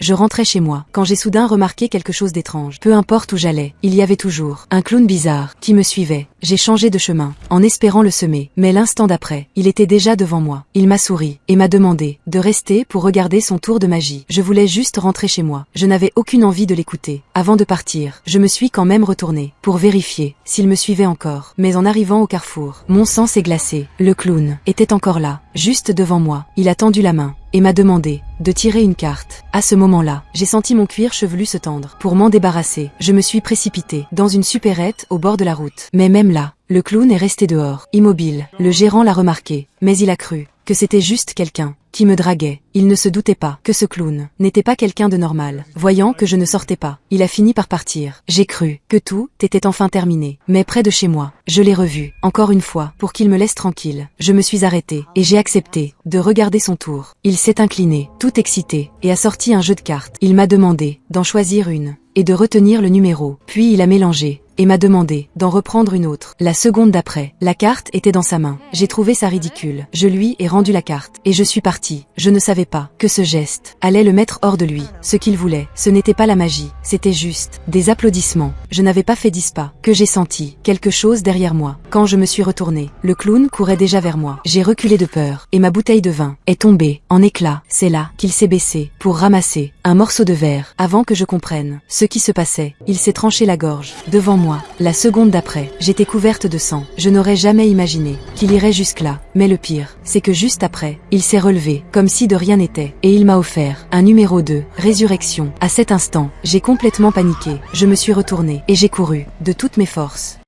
Je rentrais chez moi, quand j'ai soudain remarqué quelque chose d'étrange. Peu importe où j'allais, il y avait toujours un clown bizarre qui me suivait. J'ai changé de chemin, en espérant le semer, mais l'instant d'après, il était déjà devant moi. Il m'a souri, et m'a demandé de rester pour regarder son tour de magie. Je voulais juste rentrer chez moi. Je n'avais aucune envie de l'écouter. Avant de partir, je me suis quand même retournée, pour vérifier s'il me suivait encore. Mais en arrivant au carrefour, mon sang s'est glacé. Le clown était encore là, juste devant moi. Il a tendu la main et m'a demandé de tirer une carte. À ce moment-là, j'ai senti mon cuir chevelu se tendre. Pour m'en débarrasser, je me suis précipitée dans une supérette au bord de la route. Mais même là, le clown est resté dehors, immobile. Le gérant l'a remarqué, mais il a cru que c'était juste quelqu'un qui me draguait. Il ne se doutait pas que ce clown n'était pas quelqu'un de normal. Voyant que je ne sortais pas, il a fini par partir. J'ai cru que tout était enfin terminé. Mais près de chez moi, je l'ai revu, encore une fois, pour qu'il me laisse tranquille. Je me suis arrêtée, et j'ai accepté de regarder son tour. Il s'est incliné, tout excité, et a sorti un jeu de cartes. Il m'a demandé d'en choisir une, et de retenir le numéro. Puis il a mélangé, et m'a demandé d'en reprendre une autre. La seconde d'après, la carte était dans sa main. J'ai trouvé ça ridicule. Je lui ai rendu la carte, et je suis partie. Je ne savais pas que ce geste allait le mettre hors de lui. Ce qu'il voulait, ce n'était pas la magie, c'était juste des applaudissements. Je n'avais pas fait 10 pas, que j'ai senti quelque chose derrière moi. Quand je me suis retournée, le clown courait déjà vers moi. J'ai reculé de peur, et ma bouteille de vin est tombée en éclats. C'est là qu'il s'est baissé pour ramasser un morceau de verre. Avant que je comprenne ce qui se passait, il s'est tranché la gorge devant moi. La seconde d'après, j'étais couverte de sang. Je n'aurais jamais imaginé qu'il irait jusque-là. Mais le pire, c'est que juste après, il s'est relevé, comme si de rien n'était, et il m'a offert un numéro 2, résurrection. À cet instant, j'ai complètement paniqué. Je me suis retournée, et j'ai couru de toutes mes forces.